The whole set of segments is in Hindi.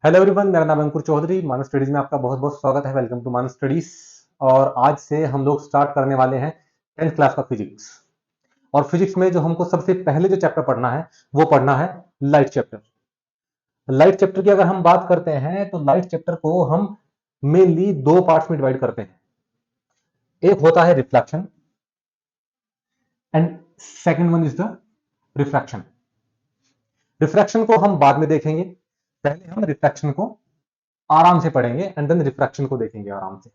हेलो एवरीवन, मेरा नाम है अंकुर चौधरी। मानस स्टडीज में आपका बहुत बहुत स्वागत है। Welcome to Manas Studies. और आज से हम लोग स्टार्ट करने वाले हैं 10th क्लास का फिजिक्स। और फिजिक्स में जो हमको सबसे पहले जो चैप्टर पढ़ना है वो पढ़ना है लाइट चैप्टर। लाइट चैप्टर की अगर हम बात करते हैं तो लाइट चैप्टर को हम मेनली दो पार्ट्स में डिवाइड करते हैं। एक होता है reflection and second one is the refraction. Refraction को हम बाद में देखेंगे, पहले हम रिफ्लेक्शन को आराम से पढ़ेंगे एंड देन रिफ्रैक्शन को देखेंगे आराम से।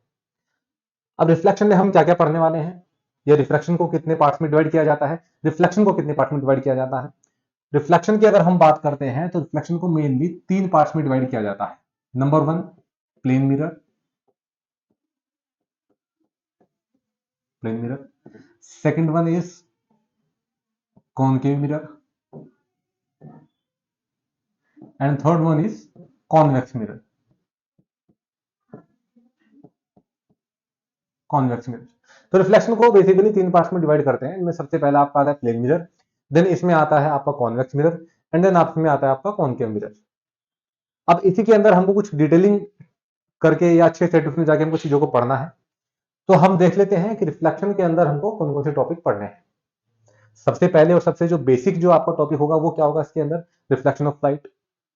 अब रिफ्लेक्शन में हम क्या क्या पढ़ने वाले हैं, या रिफ्लेक्शन को कितने पार्ट्स में डिवाइड किया जाता है, रिफ्लेक्शन को कितने पार्ट में डिवाइड किया जाता है। रिफ्लेक्शन की अगर हम बात करते हैं तो रिफ्लेक्शन को मेनली तीन पार्ट्स में डिवाइड किया जाता है। Number one, plane mirror. Plane mirror. Second one is concave mirror and third one is convex mirror. Convex mirror. तो रिफ्लेक्शन को बेसिकली तीन पार्ट्स में डिवाइड करते हैं। इनमें सबसे पहला आपका आता है प्लेन मिरर, देन इसमें आता है आपका कॉन्वेक्स मिरर एंड देन आप में आता है आपका कॉनकेव मिरर। अब इसी के अंदर हमको कुछ डिटेलिंग करके या अच्छे सेट में जाके हमको चीजों को पढ़ना है। तो हम देख लेते हैं कि रिफ्लेक्शन के अंदर हमको कौन कौन से टॉपिक पढ़ने हैं। सबसे पहले और सबसे जो बेसिक जो आपका टॉपिक होगा वो क्या होगा इसके अंदर, रिफ्लेक्शन ऑफ लाइट।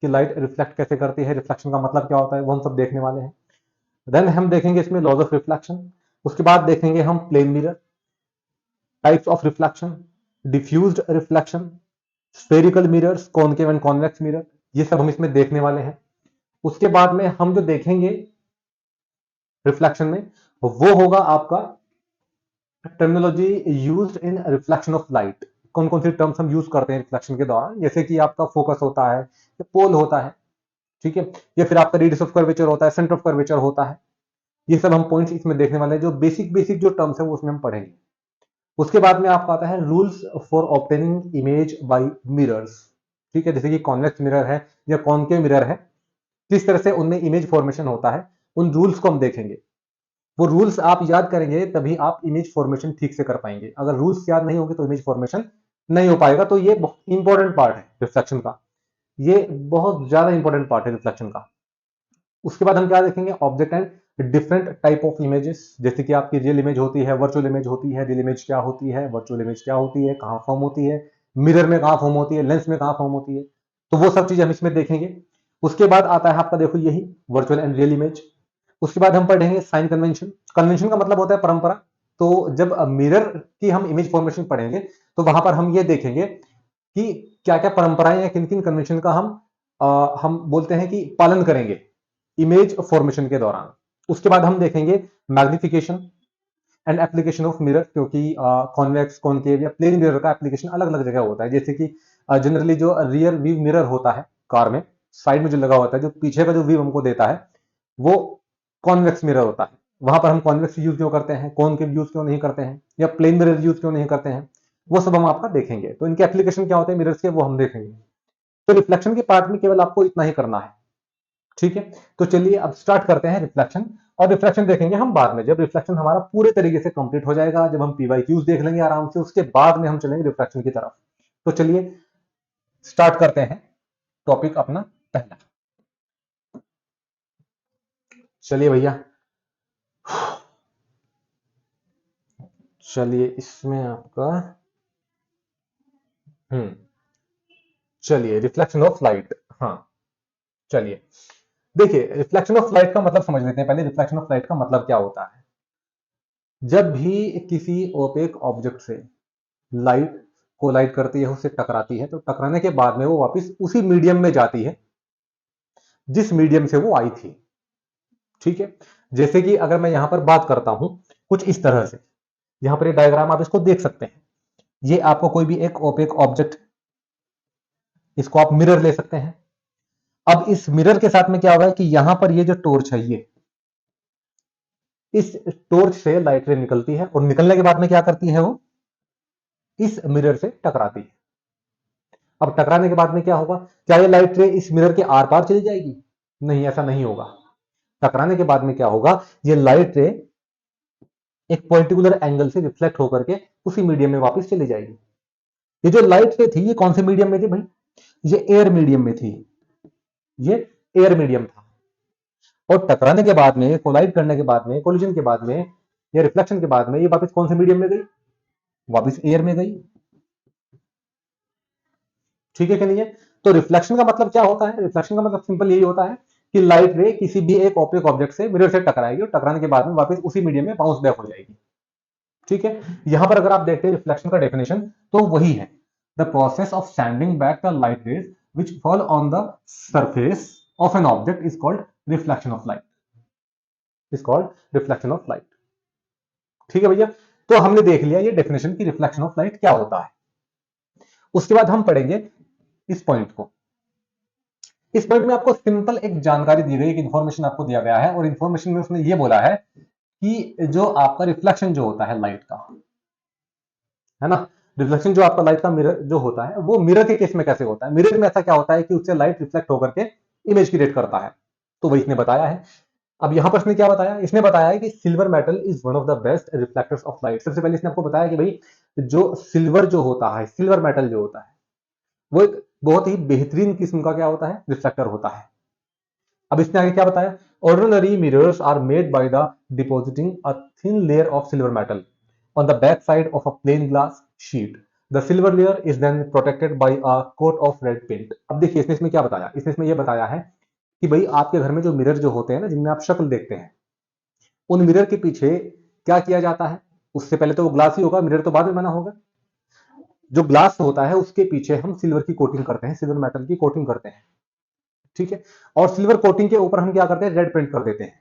कि लाइट रिफ्लेक्ट कैसे करती है, रिफ्लेक्शन का मतलब क्या होता है, वो हम सब देखने वाले हैं। देन हम देखेंगे इसमें लॉज ऑफ रिफ्लेक्शन। उसके बाद देखेंगे हम plane mirror, types of reflection, diffused reflection, spherical mirrors, concave and convex mirror, ये सब हम इसमें देखने वाले हैं। उसके बाद में हम जो देखेंगे रिफ्लेक्शन में वो होगा आपका terminology used in reflection of light. कौन कौन सी टर्म्स हम यूज करते हैं रिफ्लेक्शन के दौरान, जैसे कि आपका फोकस होता है, पोल होता है, ठीक है, या फिर आपका रेडियस ऑफ कर्वेचर होता है, सेंटर ऑफ कर्वेचर होता है। ये सब हम पॉइंट्स इसमें देखने वाले हैं। जो बेसिक बेसिक जो टर्म्स है वो उसमें हम पढ़ेंगे। उसके बाद में आपका आता है rules for obtaining image by mirrors. ठीक है, जैसे कि कॉन्वेक्स मिरर है या कॉनकेव मिरर है, किस तरह से उनमें इमेज फॉर्मेशन होता है, उन रूल्स को हम देखेंगे। वो रूल्स आप याद करेंगे तभी आप इमेज फॉर्मेशन ठीक से कर पाएंगे। अगर रूल्स याद नहीं होंगे तो इमेज फॉर्मेशन नहीं हो पाएगा। तो ये बहुत इंपॉर्टेंट पार्ट है रिफ्लेक्शन का, ये बहुत ज्यादा इंपॉर्टेंट पार्ट है रिफ्लेक्शन का। उसके बाद हम क्या देखेंगे, object and different type of images. जैसे कि आपकी रियल इमेज होती है, वर्चुअल इमेज होती है, रियल इमेज क्या होती है, वर्चुअल इमेज क्या होती है, कहां फॉर्म होती है, मिरर में कहां फॉर्म होती है, लेंस में कहां फॉर्म होती है। तो वो सब चीजें हम इसमें देखेंगे। उसके बाद आता है आपका देखो यही वर्चुअल एंड रियल इमेज। उसके बाद हम पढ़ेंगे साइन कन्वेंशन। कन्वेंशन का मतलब होता है परंपरा। तो जब मिरर की हम इमेज फॉर्मेशन पढ़ेंगे तो वहां पर हम ये देखेंगे कि क्या क्या परंपराएं या किन किन कन्वेंशन का हम बोलते हैं कि पालन करेंगे इमेज फॉर्मेशन के दौरान। उसके बाद हम देखेंगे magnification and application of mirror, क्योंकि कॉन्वेक्स, कॉनकेव या प्लेन मिरर का एप्लीकेशन अलग अलग जगह होता है। जैसे कि जनरली जो रियर व्यू मिरर होता है कार में, साइड में जो लगा होता है, जो पीछे का जो व्यू हमको देता है, वो कॉन्वेक्स मिरर होता है। वहां पर हम कॉन्वेक्स यूज क्यों करते हैं, कॉनकेव यूज क्यों नहीं करते हैं, या प्लेन मिरर यूज क्यों नहीं करते हैं, वो सब हम आपका देखेंगे। तो इनके एप्लीकेशन क्या होते हैं मिरर्स के, वो हम देखेंगे। तो रिफ्लेक्शन के पार्ट में केवल आपको इतना ही करना है, ठीक है। तो चलिए अब स्टार्ट करते हैं रिफ्लेक्शन। और रिफ्लेक्शन देखेंगे हम बाद में, जब रिफ्लेक्शन हमारा पूरे तरीके से कंप्लीट हो जाएगा, जब हम पीवाईक्यूज देख लेंगे आराम से, उसके बाद में हम चलेंगे रिफ्लेक्शन की तरफ। तो चलिए स्टार्ट करते हैं टॉपिक अपना पहला। चलिए भैया, चलिए इसमें आपका हम्म चलिए रिफ्लेक्शन ऑफ लाइट। हाँ, चलिए देखिए रिफ्लेक्शन ऑफ लाइट का मतलब समझ लेते हैं पहले। रिफ्लेक्शन ऑफ लाइट का मतलब क्या होता है, जब भी किसी ओपेक ऑब्जेक्ट से लाइट कोलाइड करती है, उससे टकराती है, तो टकराने के बाद में वो वापस उसी मीडियम में जाती है जिस मीडियम से वो आई थी, ठीक है। जैसे कि अगर मैं यहां पर बात करता हूं कुछ इस तरह से, यहां पर ये डायग्राम आप इसको देख सकते हैं। ये आपको कोई भी एक ओपेक ऑब्जेक्ट, इसको आप मिरर ले सकते हैं। अब इस मिरर के साथ में क्या होगा कि यहां पर ये जो टॉर्च है, ये इस टॉर्च से लाइट रे निकलती है और निकलने के बाद में क्या करती है, वो इस मिरर से टकराती है। अब टकराने के बाद में क्या होगा, क्या ये लाइट रे इस मिरर के आर पार चली जाएगी? नहीं, ऐसा नहीं होगा। टकराने के बाद में क्या होगा, ये लाइट रे एक पर्टिकुलर एंगल से रिफ्लेक्ट होकर के उसी मीडियम में वापस चली जाएगी। ये जो लाइट रे थी, ये कौन से मीडियम में थी भाई? ये एयर मीडियम में थी। ये एयर मीडियम था, और टकराने के बाद में, कोलाइड करने के बाद में, कोलिजन के बाद में या रिफ्लेक्शन के बाद में ये वापस कौन से मीडियम में गई? वापस एयर में गई। ठीक है कि नहीं है? तो रिफ्लेक्शन का मतलब क्या होता है? रिफ्लेक्शन का मतलब सिंपल यही होता है कि लाइट रे किसी भी एक ऑप्टिक ऑब्जेक्ट से मिरर से टकराएगी और टकराने के बाद में वापस उसी मीडियम में बाउंस बैक हो जाएगी। ठीक है, यहां पर अगर आप देखते हैं रिफ्लेक्शन का डेफिनेशन, तो वही है, the process of sending back the light rays which fall on the surface of an object is called reflection of light, is called reflection of light. ठीक है भैया, तो हमने देख लिया ये डेफिनेशन की रिफ्लेक्शन ऑफ लाइट क्या होता है। उसके बाद हम पढ़ेंगे इस पॉइंट को। इस पॉइंट में आपको सिंपल एक जानकारी दी गई, एक इंफॉर्मेशन आपको दिया गया है, और इंफॉर्मेशन में उसने ये बोला है कि जो आपका रिफ्लेक्शन जो होता है लाइट का, है ना, रिफ्लेक्शन जो आपका लाइट का मिरर जो होता है वो मिरर के केस में कैसे होता है। मिरर में ऐसा क्या होता है कि उससे लाइट रिफ्लेक्ट होकर के इमेज क्रिएट करता है, तो वही इसने बताया है। अब यहां पर इसने क्या बताया? इसने बताया है कि silver metal is one of the best reflectors of light. सबसे पहले इसने आपको बताया कि भाई जो सिल्वर जो होता है, सिल्वर मेटल जो होता है, वो एक बहुत ही बेहतरीन किस्म का क्या होता है? रिफ्लेक्टर होता है। अब इसने आगे क्या बताया? Ordinary mirrors are made by the depositing a thin layer of silver metal on the back side of a plain glass sheet. The silver layer is then protected by a coat of red paint. अब देखिए इसने इसमें क्या बताया? इसने इसमें यह बताया है कि भाई आपके घर में जो मिरर जो होते हैं ना, जिनमें आप शक्ल देखते हैं, उन मिरर के पीछे क्या किया जाता है? उससे पहले तो वो ग्लास ही होगा, मिरर तो बाद में बना होगा। जो ग्लास होता है उसके पीछे हम सिल्वर की कोटिंग करते हैं, सिल्वर मेटल की कोटिंग करते हैं। ठीक है, और सिल्वर कोटिंग के ऊपर हम क्या करते हैं? रेड पेंट कर देते हैं।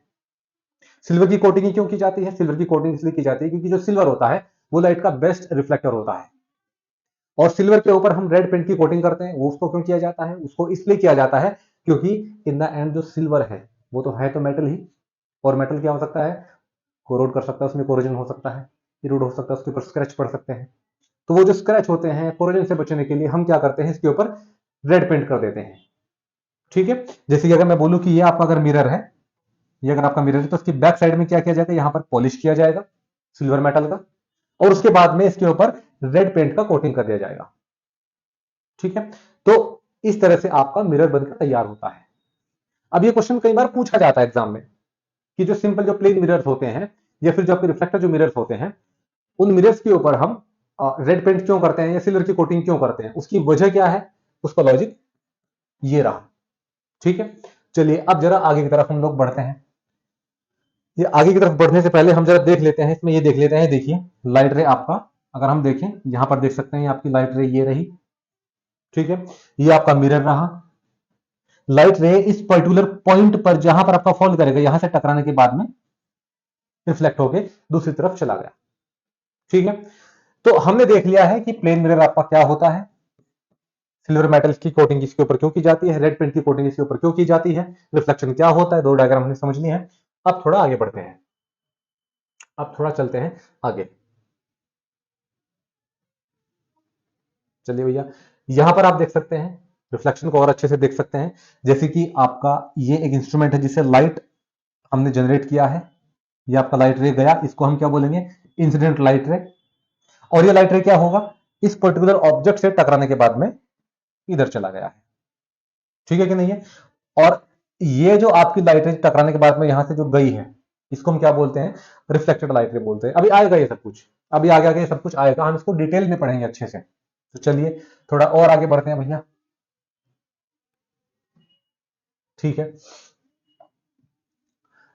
सिल्वर की कोटिंग क्यों की जाती है? सिल्वर की कोटिंग इसलिए की जाती है क्योंकि जो सिल्वर होता है वो लाइट का बेस्ट रिफ्लेक्टर होता है, और सिल्वर के ऊपर हम रेड पेंट की कोटिंग करते हैं। वो उसको क्यों किया जाता है? उसको इसलिए किया जाता है क्योंकि इन द एंड जो सिल्वर है वो तो है तो मेटल ही, और मेटल क्या हो सकता है? कोरोड कर सकता है, उसमें कोरोजन हो सकता है, इरोड हो सकता है, उसके ऊपर स्क्रैच पड़ सकते हैं। तो वो जो स्क्रैच होते हैं, कोरोजन से बचने के लिए हम क्या करते हैं? इसके ऊपर रेड पेंट कर देते हैं। ठीक है, जैसे कि अगर मैं बोलूं कि ये आपका अगर मिरर है, ये अगर आपका मिरर है, तो इसकी बैक साइड में क्या किया जाएगा? यहां पर पॉलिश किया जाएगा सिल्वर मेटल का, और उसके बाद में इसके ऊपर रेड पेंट का कोटिंग कर दिया जाएगा। ठीक है, तो इस तरह से आपका मिरर बनकर तैयार होता है। अब ये क्वेश्चन कई बार पूछा जाता है एग्जाम में कि जो सिंपल जो प्लेन मिरर्स होते हैं या फिर जो आपके रिफ्लेक्टर जो मिरर्स होते हैं, उन मिरर्स के ऊपर हम रेड पेंट क्यों करते हैं या सिल्वर की कोटिंग क्यों करते हैं? उसकी वजह क्या है? उसका लॉजिक ये रहा। ठीक है, चलिए अब जरा आगे की तरफ हम लोग बढ़ते हैं। ये आगे की तरफ बढ़ने से पहले हम जरा देख लेते हैं, इसमें ये देख लेते हैं। देखिए लाइट रे आपका, अगर हम देखें यहां पर देख सकते हैं, ये आपकी लाइट रे ये रही। ठीक है, ये आपका मिरर रहा। लाइट रे इस पर्टिकुलर पॉइंट पर जहां पर आपका फॉल करेगा, यहां से टकराने के बाद में रिफ्लेक्ट होके दूसरी तरफ चला गया। ठीक है, तो हमने देख लिया है कि प्लेन मिरर आपका क्या होता है, सिल्वर मेटल की कोटिंग इसके ऊपर क्यों की जाती है, रेड पेंट की कोटिंग इसके ऊपर क्यों की जाती है, रिफ्लेक्शन क्या होता है, दो डायग्राम हमने समझ लिए हैं। अब थोड़ा आगे बढ़ते हैं, अब थोड़ा चलते हैं आगे। चलिए भैया, यहां पर आप देख सकते हैं रिफ्लेक्शन को और अच्छे से देख सकते हैं। जैसे कि आपका ये एक इंस्ट्रूमेंट है जिससे लाइट हमने जनरेट किया है, ये आपका लाइट रे गया, इसको हम क्या बोलेंगे? इंसिडेंट लाइट रे। और ये लाइट रे क्या होगा? इस पर्टिकुलर ऑब्जेक्ट से टकराने के बाद में इधर चला गया है। ठीक है कि नहीं है? और ये जो आपकी लाइट रे टकराने के बाद में यहां से जो गई है, इसको हम क्या बोलते हैं? रिफ्लेक्टेड लाइट रे बोलते हैं। अभी आएगा ये सब कुछ, अभी आगे आगे ये सब कुछ आएगा, हम इसको डिटेल में पढ़ेंगे अच्छे से। तो चलिए थोड़ा और आगे बढ़ते हैं भैया। ठीक है,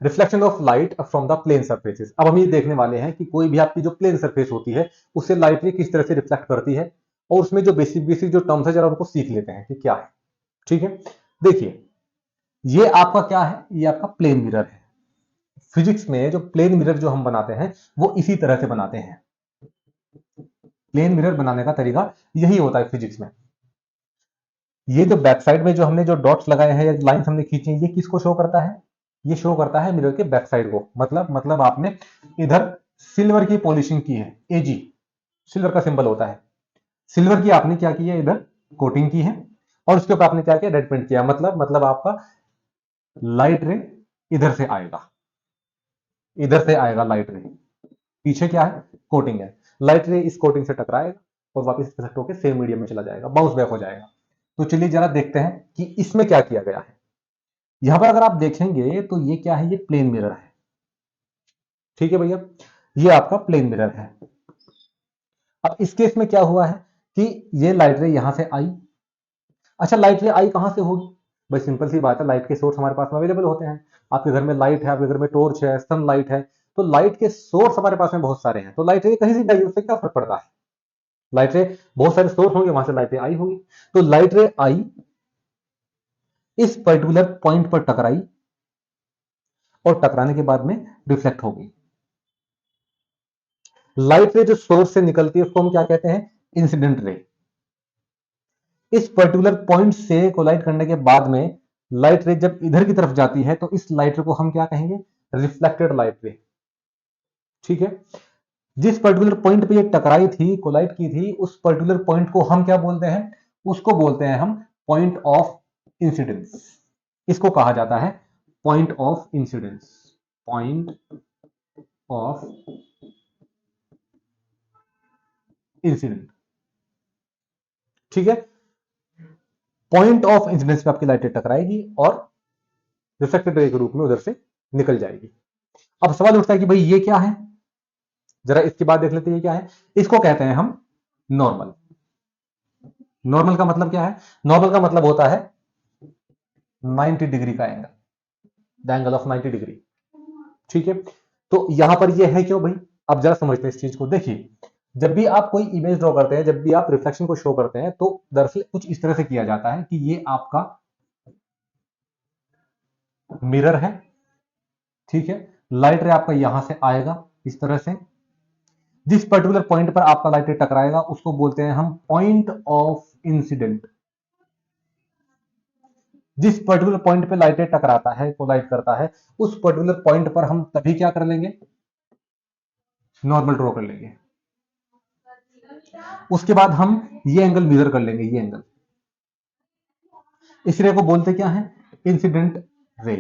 reflection of light from the plane surfaces. अब हम ये देखने वाले हैं कि कोई भी आपकी जो प्लेन सरफेस होती है उससे लाइट रे किस तरह से रिफ्लेक्ट करती है, और उसमें जो बेसिक बेसिक जो टर्म्स है जरा उनको सीख लेते हैं कि क्या है। ठीक है, देखिए ये आपका क्या है? ये आपका प्लेन मिरर है। फिजिक्स में जो प्लेन मिरर जो हम बनाते हैं वो इसी तरह से बनाते हैं। प्लेन मिरर बनाने का तरीका यही होता है फिजिक्स में। ये जो बैक साइड में जो हमने जो डॉट्स लगाए हैं या लाइंस हमने खींची हैं, ये किसको शो करता है? ये शो करता है मिरर के बैक साइड को। मतलब आपने इधर सिल्वर की पॉलिशिंग की है, एजी सिल्वर का सिंबल होता है, सिल्वर की आपने क्या की है? इधर कोटिंग की है, और उसके ऊपर आपने क्या किया? रेड पेंट किया। मतलब आपका लाइट रे इधर से आएगा, इधर से आएगा लाइट रे। पीछे क्या है? कोटिंग है। लाइट रे इस कोटिंग से टकराएगा और वापस रिफ्लेक्ट होकर सेम मीडियम में चला जाएगा, बाउंस बैक हो जाएगा। तो चलिए जरा देखते हैं कि इसमें क्या किया गया है। यहां पर अगर आप देखेंगे तो ये क्या है, ये प्लेन मिरर है। ठीक है भैया, ये आपका प्लेन मिरर है। अब इस केस में क्या हुआ है कि ये लाइट रे यहां से आई। अच्छा, लाइट रे आई कहां से होगी? भाई सिंपल सी बात है, लाइट के सोर्स हमारे पास में अवेलेबल होते हैं। आपके घर में लाइट है, आपके घर में टॉर्च है, सन लाइट है, तो लाइट के सोर्स हमारे पास में बहुत सारे हैं। तो लाइट रे कहीं से भी आई, उससे क्या फर्क पड़ता है? लाइट रे बहुत सारे सोर्स होंगे, वहां से लाइट रे आई होगी। तो लाइट रे आई, इस पर्टिकुलर पॉइंट पर टकराई और टकराने के बाद में रिफ्लेक्ट हो गई। लाइट रे जो सोर्स से निकलती है उसको हम क्या कहते हैं? Incident ray. इस पर्टिकुलर पॉइंट से कोलाइड करने के बाद में लाइट रे जब इधर की तरफ जाती है तो इस लाइट रे को हम क्या कहेंगे? रिफ्लेक्टेड लाइट रे। ठीक है, जिस पर्टिकुलर पॉइंट पे ये टकराई थी, कोलाइड की थी, उस पर्टिकुलर पॉइंट को हम क्या बोलते हैं? उसको बोलते हैं हम पॉइंट ऑफ इंसिडेंस। इसको कहा जाता है point of incidence. Point of incident. ठीक है, पॉइंट ऑफ इंसिडेंस पे आपकी लाइट टकराएगी और रिफ्लेक्टेड रे के रूप में उधर से निकल जाएगी। अब सवाल उठता है कि भाई ये क्या है, जरा इसकी बात देख लेते हैं, ये क्या है? इसको कहते हैं हम नॉर्मल। नॉर्मल का मतलब क्या है? नॉर्मल का मतलब होता है 90 डिग्री का angle, the angle of 90 degree. ठीक है, तो यहां पर ये है क्यों भाई? अब जरा समझते हैं इस चीज को। देखिए, जब भी आप कोई इमेज ड्रॉ करते हैं, जब भी आप रिफ्लेक्शन को शो करते हैं, तो दरअसल कुछ इस तरह से किया जाता है कि ये आपका मिरर है। ठीक है, लाइट रे आपका यहां से आएगा इस तरह से, जिस पर्टिकुलर पॉइंट पर आपका लाइट रे टकराएगा उसको बोलते हैं हम पॉइंट ऑफ इंसिडेंट। जिस पर्टिकुलर पॉइंट पे लाइट रे टकराता है, कोलाइड करता है, उस पर्टिकुलर पॉइंट पर हम तभी क्या कर लेंगे? नॉर्मल ड्रॉ कर लेंगे। उसके बाद हम ये एंगल मेजर कर लेंगे, ये एंगल। इस रे को बोलते क्या है? Incident ray.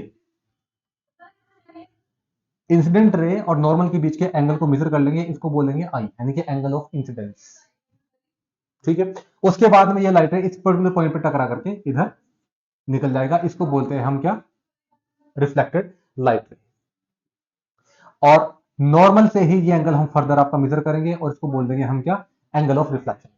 इंसिडेंट रे और नॉर्मल के बीच के एंगल को मेजर कर लेंगे, इसको बोलेंगे आई, यानी कि एंगल ऑफ इंसिडेंस। ठीक है, उसके बाद में ये लाइट रे इस पर्टिकुलर पॉइंट पे टकरा करके इधर निकल जाएगा, इसको बोलते हैं हम क्या? रिफ्लेक्टेड लाइट रे। और नॉर्मल से ही ये एंगल हम फर्दर आपका मेजर करेंगे और इसको बोल देंगे हम क्या? Angle of reflection.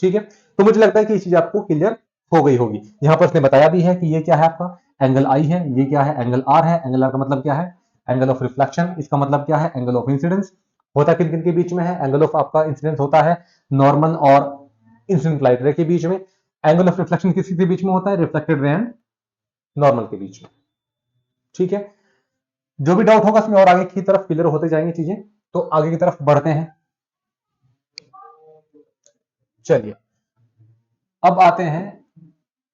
ठीक है, तो मुझे लगता है कि ये चीज आपको क्लियर हो गई होगी। यहां पर इसने बताया भी है कि ये क्या है आपका? एंगल आई है। ये क्या है? एंगल आर है। एंगल आर का मतलब क्या है? Angle of reflection. इसका मतलब क्या है? Angle of incidence. होता किन किन के बीच में है? एंगल ऑफ आपका इंसिडेंस होता है नॉर्मल और इंसिडेंट लाइट रे के बीच में। एंगल ऑफ रिफ्लेक्शन किसके बीच में होता है? रिफ्लेक्टेड रे एंड नॉर्मल के बीच में। ठीक है, जो भी डाउट होगा इसमें और आगे की तरफ क्लियर होते जाएंगे चीजें, तो आगे की तरफ बढ़ते हैं। चलिए, अब आते हैं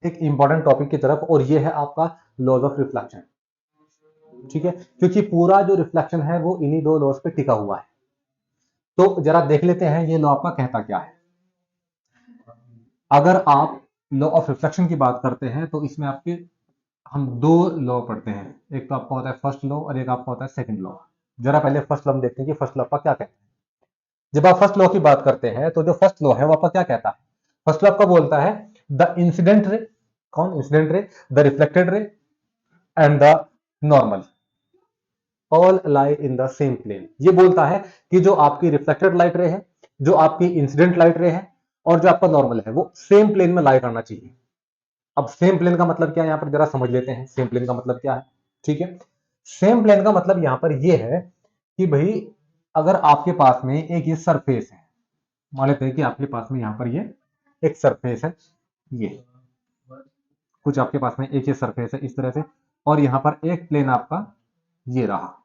एक इंपॉर्टेंट टॉपिक की तरफ, और ये है आपका लॉज ऑफ रिफ्लेक्शन। ठीक है, क्योंकि पूरा जो रिफ्लेक्शन है वो इन्हीं दो लॉज पे टिका हुआ है। तो जरा देख लेते हैं ये लॉ आपका कहता क्या है। अगर आप लॉ ऑफ रिफ्लेक्शन की बात करते हैं तो इसमें आपके हम दो लॉ पढ़ते हैं, एक तो आपका होता है फर्स्ट लॉ और एक आपका होता है सेकंड लॉ। जरा पहले फर्स्ट लॉ हम देखते हैं कि फर्स्ट लॉ आपका क्या कहता है। जब आप फर्स्ट लॉ की बात करते हैं तो जो फर्स्ट लॉ है वो आपका क्या कहता है? फर्स्ट लॉ आपका बोलता है द इंसिडेंट रे, कौन incident ray, the reflected ray and the normal all lie in the same plane. ये बोलता है कि जो आपकी रिफ्लेक्टेड लाइट रे है, जो आपकी इंसिडेंट लाइट रे है, और जो आपका नॉर्मल है, वो सेम प्लेन में लाई करना चाहिए। अब सेम प्लेन का मतलब क्या है, यहां पर जरा समझ लेते हैं सेम प्लेन का मतलब क्या है। ठीक है, सेम प्लेन का मतलब यहां पर ये है कि भाई अगर आपके पास में एक ये सरफेस है, मान लेते हैं कि आपके पास में यहां पर ये एक सरफेस है, ये कुछ आपके पास में एक ये सरफेस है इस तरह से, और यहां पर एक प्लेन आपका ये रहा,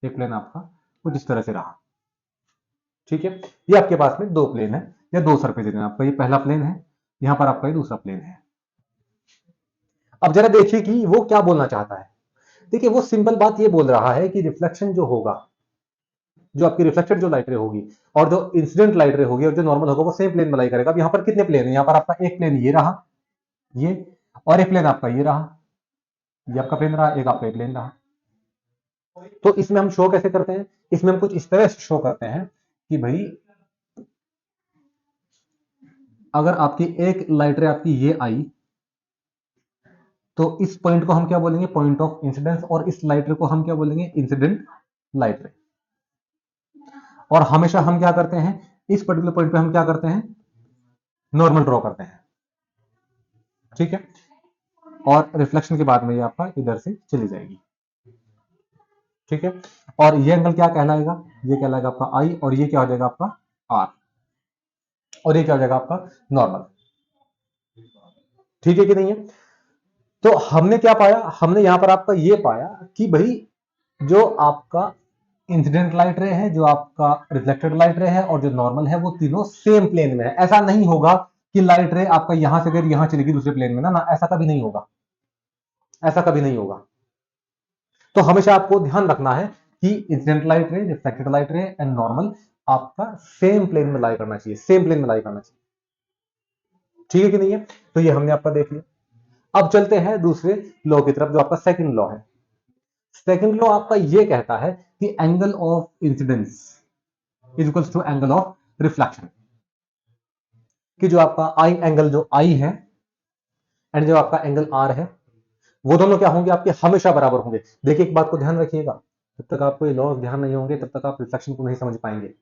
एक प्लेन आपका कुछ इस तरह से रहा। ठीक है, ये आपके पास में दो प्लेन है या दो सरफेस है, आपका ये पहला प्लेन है, यहां पर आपका ये दूसरा प्लेन है। अब जरा देखिए कि वो क्या बोलना चाहता है। देखिए, वो सिंपल बात ये बोल रहा है कि रिफ्लेक्शन जो होगा, जो आपकी रिफ्लेक्टेड जो लाइट रे होगी और जो इंसिडेंट लाइट रे होगी और जो नॉर्मल होगा, वो सेम प्लेन में लाई करेगा। अब यहाँ पर कितने प्लेन है? यहाँ पर आपका एक प्लेन ये रहा, ये, और एक प्लेन आपका ये रहा, ये आपका प्लेन रहा, एक आपका प्लेन रहा। तो इसमें हम शो कैसे करते हैं? इसमें हम कुछ इस तरह से शो करते हैं कि भाई अगर आपकी एक लाइट रे आपकी ये आई तो इस पॉइंट को हम क्या बोलेंगे, पॉइंट ऑफ इंसिडेंस, और इस लाइट रे को हम क्या बोलेंगे, इंसिडेंट लाइट रे। और हमेशा हम क्या करते हैं, इस पर्टिकुलर पॉइंट पे हम क्या करते हैं, नॉर्मल ड्रॉ करते हैं, ठीक है। और रिफ्लेक्शन के बाद में ये आपका इधर से चली जाएगी, ठीक है। और ये एंगल क्या कहलाएगा, ये कहलाएगा आपका आई, और ये क्या हो जाएगा आपका आर, और ये क्या हो जाएगा आपका नॉर्मल, ठीक है कि नहीं है। तो हमने क्या पाया, हमने यहां पर आपका ये पाया कि भाई जो आपका इंसिडेंट लाइट रे है, जो आपका रिफ्लेक्टेड लाइट रे है, और जो नॉर्मल है, वो तीनों सेम प्लेन में है। ऐसा नहीं होगा कि लाइट रे आपका यहां से अगर यहां चलेगी दूसरे प्लेन में, ना ऐसा कभी नहीं होगा, ऐसा कभी नहीं होगा। तो हमेशा आपको ध्यान रखना है कि इंसिडेंट लाइट रे, रिफ्लेक्टेड लाइट रे एंड नॉर्मल आपका सेम प्लेन में लाई करना चाहिए, सेम प्लेन में लाई करना चाहिए, ठीक है कि नहीं है। तो ये हमने आपका देख लिया। अब चलते हैं दूसरे लॉ की तरफ, जो आपका सेकंड लॉ है। सेकंड लॉ आपका ये कहता है कि angle of incidence is equals to angle of reflection, कि जो आपका आई एंगल जो आई है एंड जो आपका एंगल आर है, वो दोनों क्या होंगे, आपके हमेशा बराबर होंगे। देखिए एक बात को ध्यान रखिएगा, जब तक आपको ये लॉज ध्यान नहीं होंगे तब तक आप रिफ्लेक्शन को नहीं समझ पाएंगे।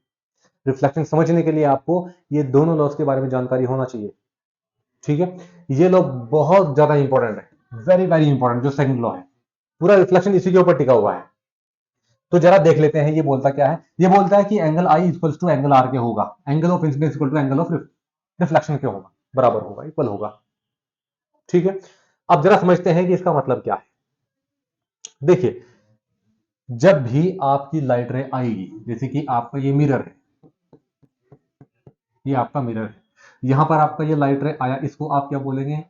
रिफ्लेक्शन समझने के लिए आपको ये दोनों लॉज के बारे में जानकारी होना चाहिए, ठीक है। ये लॉ बहुत ज्यादा इंपॉर्टेंट है, वेरी वेरी इंपॉर्टेंट, जो सेकंड लॉ है, पूरा रिफ्लेक्शन इसी के ऊपर टिका हुआ है। तो जरा देख लेते हैं ये बोलता क्या है। ये बोलता है कि angle I equals to angle R के होगा, angle of incidence equal to angle of reflection के होगा, बराबर होगा, इक्वल होगा, ठीक है। अब जरा समझते हैं कि इसका मतलब क्या है। देखिए जब भी आपकी लाइट रे आएगी, जैसे कि आपका ये मिरर है, ये आपका मिरर है, यहां पर आपका ये लाइट रे आया, इसको आप क्या बोलेंगे,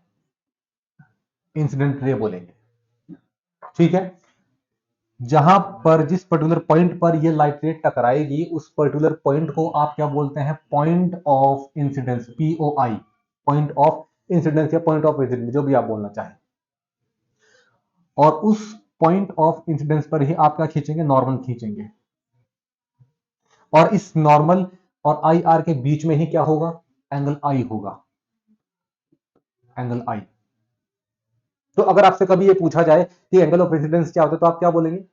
इंसिडेंट रे बोलेंगे, ठीक है। जहां पर जिस पर्टिकुलर पॉइंट पर ये लाइट रे टकराएगी, उस पर्टिकुलर पॉइंट को आप क्या बोलते हैं, point of incidence, POI, point of incidence या पॉइंट ऑफ इंसिडेंस, जो भी आप बोलना चाहें। और उस पॉइंट ऑफ इंसिडेंस पर ही आप क्या खींचेंगे, नॉर्मल खींचेंगे, और इस नॉर्मल और IR के बीच में ही क्या होगा, एंगल आई होगा, एंगल आई। तो अगर आपसे कभी ये पूछा जाए कि एंगल ऑफ इंसिडेंस क्या होता है, तो आप क्या बोलेंगे,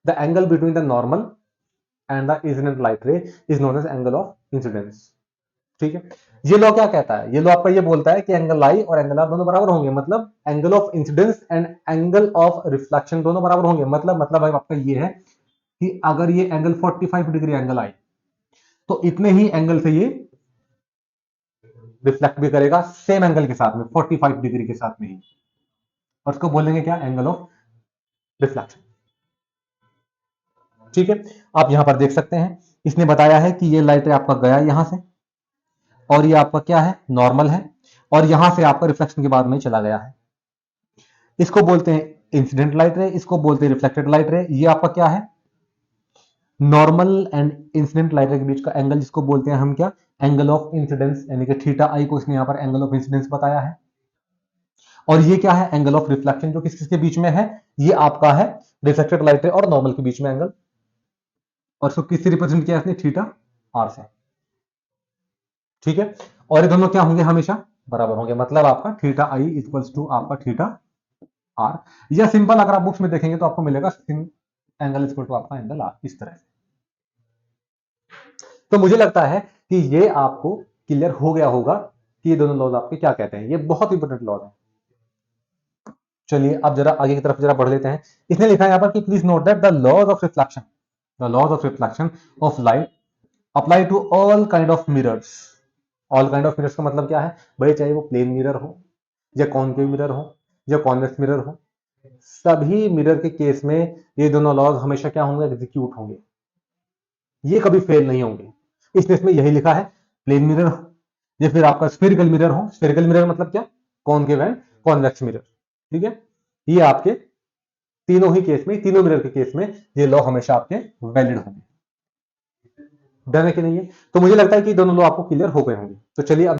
the angle between the normal and the incident light ray is known as angle of incidence, ठीक है। ये लॉ क्या कहता है, ये लॉ आपका ये बोलता है कि एंगल आई और एंगल आर दोनों बराबर होंगे, मतलब angle of incidence and angle of reflection दोनों बराबर होंगे। मतलब आपका ये है कि अगर ये एंगल 45 डिग्री एंगल आई, तो इतने ही एंगल से ये रिफ्लेक्ट भी करेगा, सेम एंगल के साथ में, 45 डिग्री के साथ में ही, और उसको बोलेंगे क्या, एंगल ऑफ रिफ्लेक्शन, ठीक है। आप यहां पर देख सकते हैं, इसने बताया है कि ये लाइट रे आपका गया यहां से, और ये आपका क्या है, नॉर्मल है, और यहां से आपका रिफ्लेक्शन के बाद में चला गया है। इसको बोलते हैं इंसिडेंट लाइट रे, इसको बोलते हैं रिफ्लेक्टेड लाइट रे। ये आपका क्या है, नॉर्मल एंड इंसिडेंट लाइट रे के बीच का एंगल, जिसको बोलते हैं हम क्या, एंगल ऑफ इंसिडेंस, यानी कि थीटा आई को इसने यहां पर एंगल ऑफ इंसिडेंस बताया है। और ये क्या है, एंगल ऑफ रिफ्लेक्शन, जो किस किसके बीच में है, ये आपका है रिफ्लेक्टेड लाइट रे और नॉर्मल के बीच में एंगल, और इसको किससे रिप्रेजेंट किया इसने, थीटा आर से, ठीक है। और ये दोनों क्या होंगे, हमेशा बराबर होंगे, मतलब आपका थीटा आई इक्वल्स टू आपका थीटा आर, या सिंपल अगर आप बुक्स में देखेंगे तो आपको मिलेगा एंगल इक्वल टू आपका एंगल आर, इस तरह से। तो मुझे लगता है कि ये आपको क्लियर हो गया होगा कि ये दोनों लॉज आपके क्या कहते हैं, ये बहुत इंपॉर्टेंट लॉज है। चलिए अब जरा आगे की तरफ जरा बढ़ लेते हैं। इसने लिखा है यहां पर कि please note that the laws of reflection, the laws of reflection of light apply to all kind of mirrors. All kind of mirrors का मतलब क्या है भाई, चाहे वो प्लेन मिरर हो या कॉनकेव मिरर हो या कॉन्वेक्स मिरर हो, सभी मिरर के केस में ये दोनों लॉज हमेशा क्या होंगे, एग्जीक्यूट होंगे, ये कभी फेल नहीं होंगे। इसमें यही लिखा है, प्लेन मिरर हो या फिर आपका स्फेरिकल मिरर हो, स्फेरिकल मिरर मतलब क्या, कॉनकेव एंड कॉन्वेक्स मिरर, ठीक है। ये आपके तीनों ही केस में, तीनों मिरर के केस में ये लॉ हमेशा आपके वैलिड होंगे, डन है कि नहीं है। तो मुझे लगता है कि दोनों लॉ आपको क्लियर हो गए होंगे। तो चलिए अब